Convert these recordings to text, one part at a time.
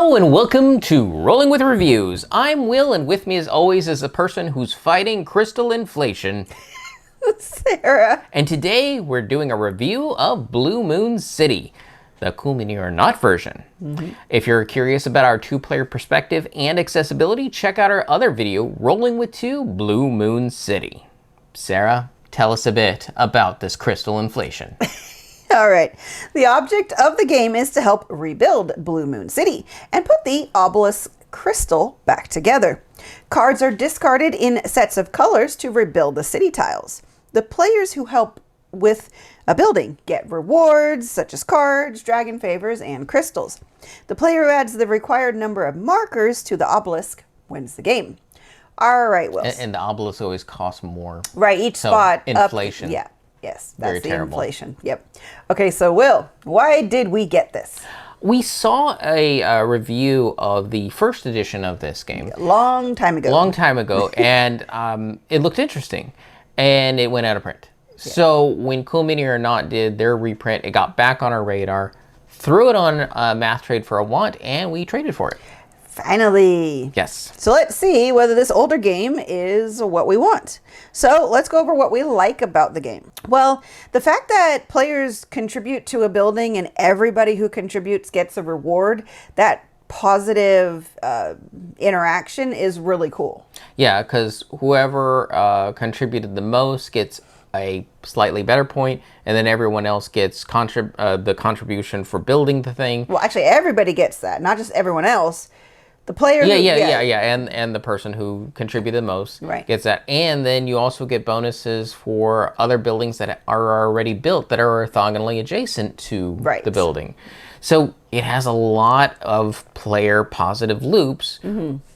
Hello and welcome to Rolling with Reviews. I'm Will, and with me as always is a person who's fighting crystal inflation, Sarah. And today we're doing a review of Blue Moon City, the Cool Mini or Not version. If you're curious about our two-player perspective and accessibility, check out our other video, Rolling with Two Blue Moon City. Sarah, tell us a bit about this crystal inflation. All right. The object of the game is to help rebuild Blue Moon City and put the obelisk crystal back together. Cards are discarded in sets of colors to rebuild the city tiles. The players who help with a building get rewards such as cards, dragon favors, and crystals. The player who adds the required number of markers to the obelisk wins the game. All right, Will. And the obelisk always costs more. Right, each So, spot. inflation. Yeah. Yes, that's Very the terrible. inflation. Yep. Okay, so Will, why did we get this? We saw a review of the first edition of this game. Long time ago. And it looked interesting, and it went out of print. Yeah. So when Cool Mini or Not did their reprint, it got back on our radar, threw it on Math Trade for a want, and we traded for it. Finally. Yes. So let's see whether this older game is what we want. So let's go over what we like about the game. Well, the fact that players contribute to a building and everybody who contributes gets a reward, that positive interaction is really cool. Yeah, because whoever contributed the most gets a slightly better point, and then everyone else gets the contribution for building the thing. Well, actually, everybody gets that, not just everyone else. The player and the person who contributed the most gets that. And then you also get bonuses for other buildings that are already built that are orthogonally adjacent to the building. So it has a lot of player positive loops,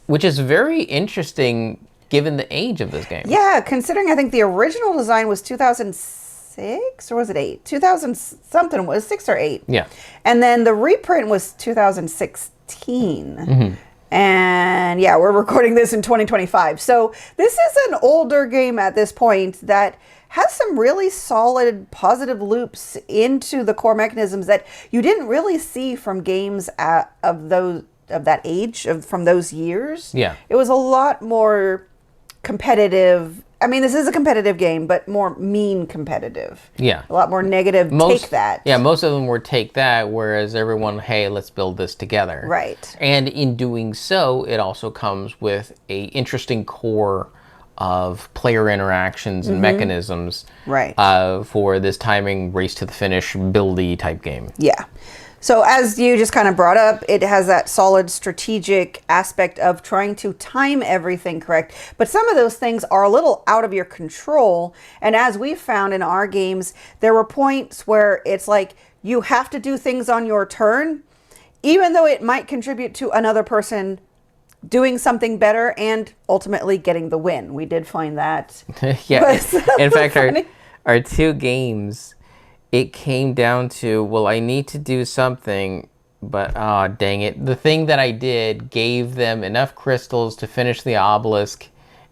which is very interesting given the age of this game. Yeah, considering I think the original design was 2006 or was it 8? 2000 something, was 6 or 8. Yeah. And then the reprint was 2016. And yeah, we're recording this in 2025. So this is an older game at this point that has some really solid positive loops into the core mechanisms that you didn't really see from games of that age, from those years. Yeah. It was a lot more competitive. I mean, this is a competitive game, but more mean competitive. Yeah. A lot more negative, take that. Yeah, most of them were take that, whereas everyone, hey, let's build this together. Right. And in doing so, it also comes with a interesting core of player interactions and mechanisms for this timing, race to the finish, buildy type game. Yeah. So as you just kind of brought up, it has that solid strategic aspect of trying to time everything correct. But some of those things are a little out of your control. And as we found in our games, there were points where it's like you have to do things on your turn, even though it might contribute to another person doing something better and ultimately getting the win. We did find that. Yeah. In fact, our two games, it came down to, well, I need to do something, but dang it. The thing that I did gave them enough crystals to finish the obelisk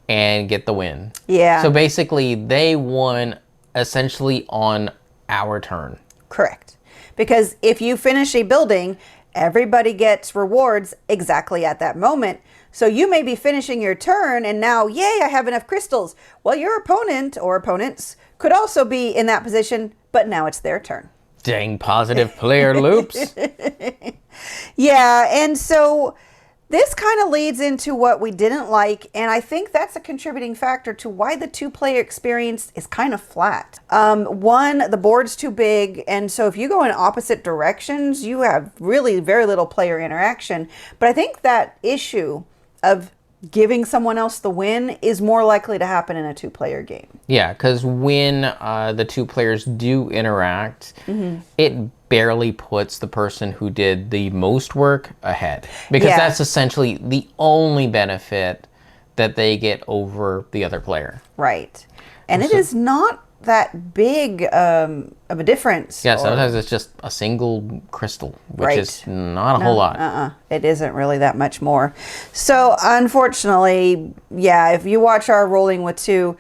and get the win. Yeah. So basically, they won essentially on our turn. Correct. Because if you finish a building, everybody gets rewards exactly at that moment. So you may be finishing your turn and now, yay, I have enough crystals. Well, your opponent or opponents could also be in that position, but now it's their turn. Dang positive player loops. Yeah, and so this kind of leads into what we didn't like, and I think that's a contributing factor to why the two-player experience is kind of flat. One, the board's too big, and so if you go in opposite directions, you have really very little player interaction. But I think that issue of giving someone else the win is more likely to happen in a two-player game. Yeah, because when the two players do interact, it barely puts the person who did the most work ahead. Because that's essentially the only benefit that they get over the other player. Right. And it is not that big of a difference. Yeah, sometimes it's just a single crystal, which is not a whole lot. It isn't really that much more. So unfortunately, yeah, if you watch our Rolling with Two,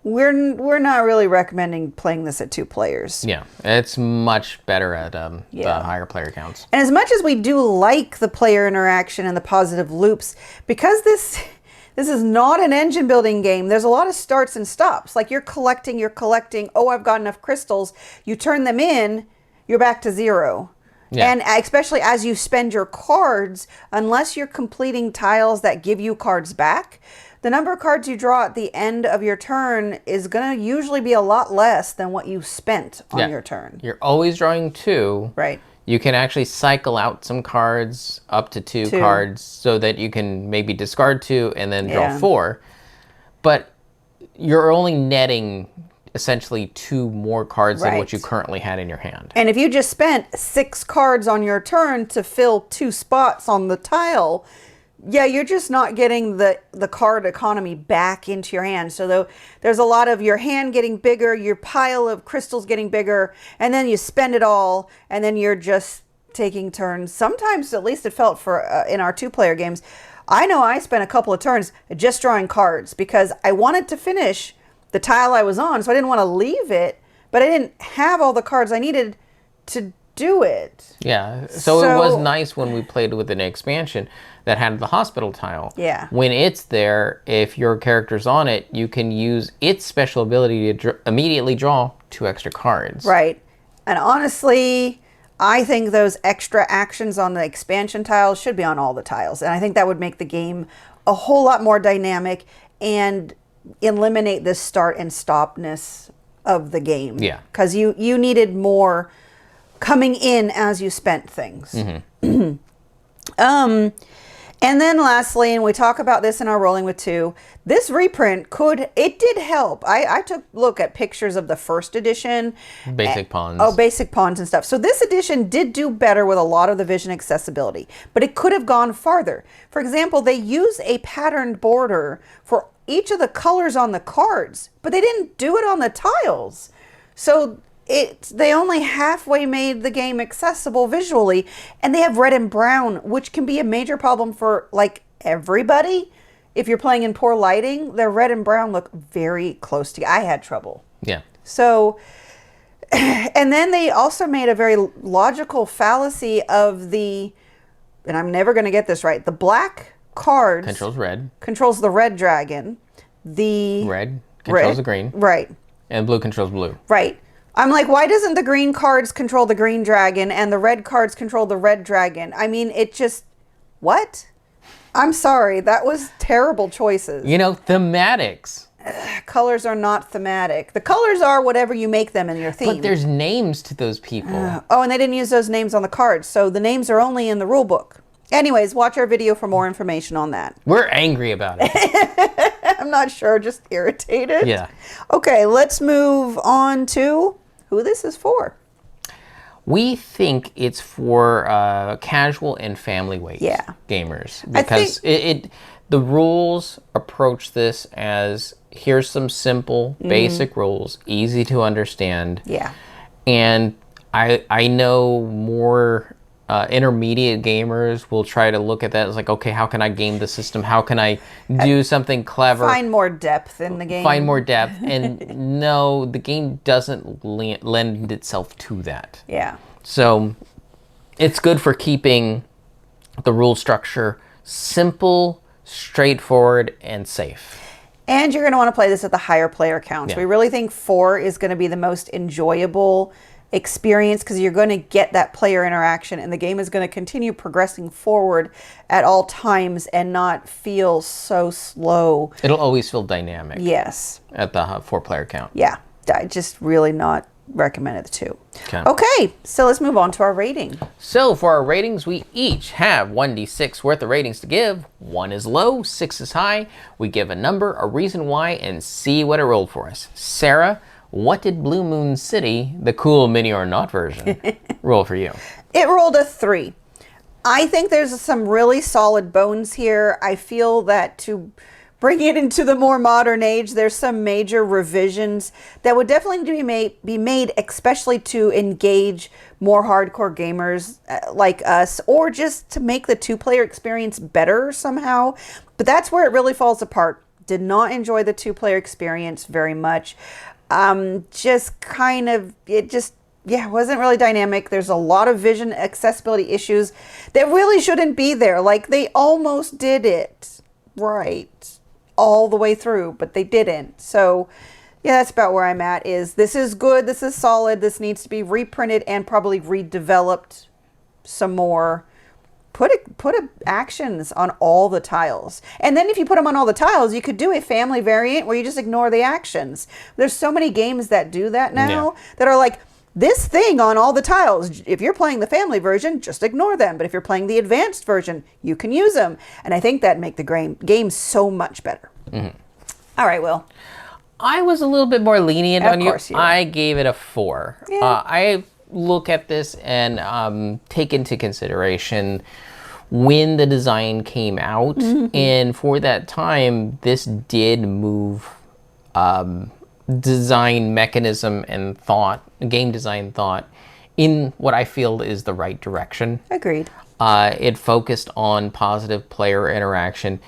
we're not really recommending playing this at 2 players. Yeah, it's much better at the higher player counts. And as much as we do like the player interaction and the positive loops, because this is not an engine building game, there's a lot of starts and stops. Like you're collecting, oh, I've got enough crystals. You turn them in, you're back to 0. Yeah. And especially as you spend your cards, unless you're completing tiles that give you cards back, the number of cards you draw at the end of your turn is going to usually be a lot less than what you spent on your turn. You're always drawing 2. Right. You can actually cycle out some cards, up to 2 cards, so that you can maybe discard 2 and then draw 4. But you're only netting essentially 2 more cards than what you currently had in your hand. And if you just spent 6 cards on your turn to fill 2 spots on the tile, you're just not getting the card economy back into your hand. So there's a lot of your hand getting bigger, your pile of crystals getting bigger, and then you spend it all, and then you're just taking turns. Sometimes, at least it felt for in our 2-player games, I know I spent a couple of turns just drawing cards because I wanted to finish the tile I was on, so I didn't want to leave it, but I didn't have all the cards I needed to do it. Yeah, so it was nice when we played with an expansion that had the hospital tile. Yeah. When it's there, if your character's on it, you can use its special ability to immediately draw 2 extra cards. Right. And honestly, I think those extra actions on the expansion tiles should be on all the tiles. And I think that would make the game a whole lot more dynamic and eliminate this start and stopness of the game. Yeah. Because you needed more coming in as you spent things. Mm-hmm. And then lastly, and we talk about this in our Rolling with 2, this reprint did help. I took a look at pictures of the first edition. Basic pawns. Oh, basic pawns and stuff. So this edition did do better with a lot of the vision accessibility, but it could have gone farther. For example, they use a patterned border for each of the colors on the cards, but they didn't do it on the tiles. So they only halfway made the game accessible visually, and they have red and brown, which can be a major problem for like everybody. If you're playing in poor lighting, the red and brown look very close together. I had trouble. Yeah. So, and then they also made a very logical fallacy of and I'm never going to get this right, the black cards controls the red dragon. The red controls the green. Right. And blue controls blue. Right. I'm like, why doesn't the green cards control the green dragon and the red cards control the red dragon? I mean, what? I'm sorry. That was terrible choices. Thematics. Colors are not thematic. The colors are whatever you make them in your theme. But there's names to those people. And they didn't use those names on the cards. So the names are only in the rule book. Anyways, watch our video for more information on that. We're angry about it. I'm not sure, just irritated. Yeah. Okay, let's move on to who this is for. We think it's for casual and family weight gamers. Because the rules approach this as here's some simple, basic rules, easy to understand. Yeah. And I know more intermediate gamers will try to look at that as like, okay, how can I game the system? How can I do something clever? Find more depth in the game. And no, the game doesn't lend itself to that. Yeah. So it's good for keeping the rule structure simple, straightforward, and safe. And you're going to want to play this at the higher player counts. Yeah. We really think 4 is going to be the most enjoyable experience because you're going to get that player interaction and the game is going to continue progressing forward at all times and not feel so slow. It'll always feel dynamic. Yes. At the 4-player count. Yeah. I just really not recommended the 2. Okay, so let's move on to our rating. So for our ratings, we each have 1d6 worth of ratings to give. 1 is low, 6 is high. We give a number, a reason why, and see what it rolled for us. Sarah, what did Blue Moon City, the cool mini or not version, roll for you? It rolled a 3. I think there's some really solid bones here. I feel that to bring it into the more modern age, there's some major revisions that would definitely need to be made, especially to engage more hardcore gamers like us, or just to make the 2-player experience better somehow. But that's where it really falls apart. Did not enjoy the 2-player experience very much. Just kind of, it just, yeah, wasn't really dynamic. There's a lot of vision accessibility issues that really shouldn't be there. Like, they almost did it right all the way through, but they didn't. So yeah, that's about where I'm at. This is good, this is solid, this needs to be reprinted and probably redeveloped some more. Put actions on all the tiles. And then if you put them on all the tiles, you could do a family variant where you just ignore the actions. There's so many games that do that now that are like, this thing on all the tiles. If you're playing the family version, just ignore them. But if you're playing the advanced version, you can use them. And I think that'd make the game so much better. Mm-hmm. All right, Will. I was a little bit more lenient on you. You I gave it a 4. Yeah. I look at this and take into consideration when the design came out. Mm-hmm. And for that time, this did move design mechanism and game design thought, in what I feel is the right direction. Agreed. It focused on positive player interaction.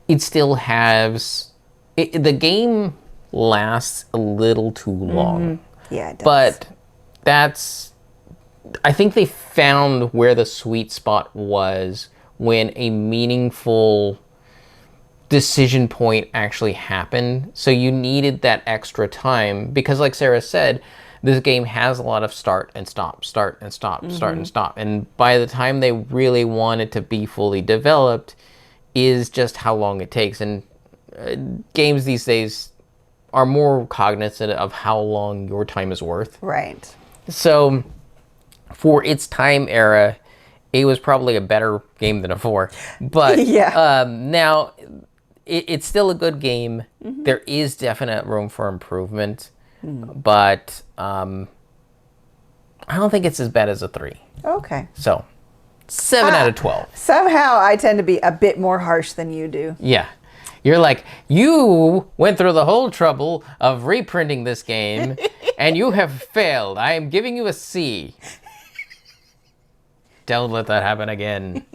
It still has... the game lasts a little too long. Mm-hmm. Yeah, it does. But I think they found where the sweet spot was when a meaningful decision point actually happened. So you needed that extra time because, like Sarah said, this game has a lot of start and stop, start and stop, mm-hmm. start and stop. And by the time they really want it to be fully developed is just how long it takes. And games these days are more cognizant of how long your time is worth. Right. So for its time era, it was probably a better game than a 4. But yeah. Now... It's still a good game. Mm-hmm. There is definite room for improvement, but I don't think it's as bad as a 3. Okay. So, 7 out of 12. Somehow I tend to be a bit more harsh than you do. Yeah. You're like, you went through the whole trouble of reprinting this game, and you have failed. I am giving you a C. Don't let that happen again.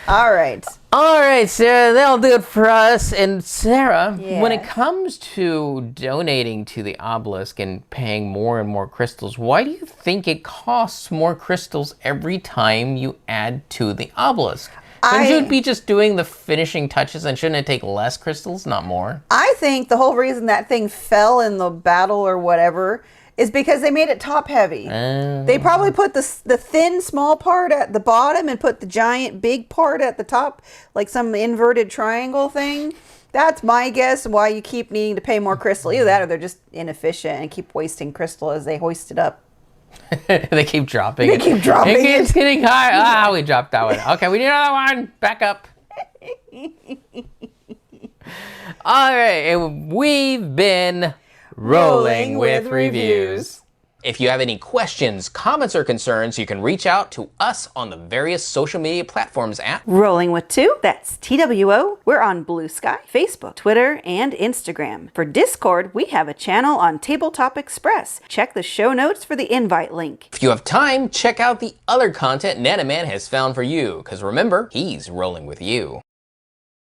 All right. All right, Sarah, that'll do it for us. And Sarah, when it comes to donating to the obelisk and paying more and more crystals, why do you think it costs more crystals every time you add to the obelisk? Shouldn't you be just doing the finishing touches, and shouldn't it take less crystals, not more? I think the whole reason that thing fell in the battle or whatever is because they made it top heavy. They probably put the thin small part at the bottom and put the giant big part at the top, like some inverted triangle thing. That's my guess why you keep needing to pay more crystal. Either that or they're just inefficient and keep wasting crystal as they hoist it up. They keep dropping. They keep dropping it. It's getting high. We dropped that one. Okay, we need another one. Back up. All right, we've been Rolling with Reviews. If you have any questions, comments, or concerns, you can reach out to us on the various social media platforms at Rolling with 2, that's TWO. We're on Blue Sky, Facebook, Twitter, and Instagram. For Discord, we have a channel on Tabletop Express. Check the show notes for the invite link. If you have time, check out the other content Nanaman has found for you, because remember, he's rolling with you.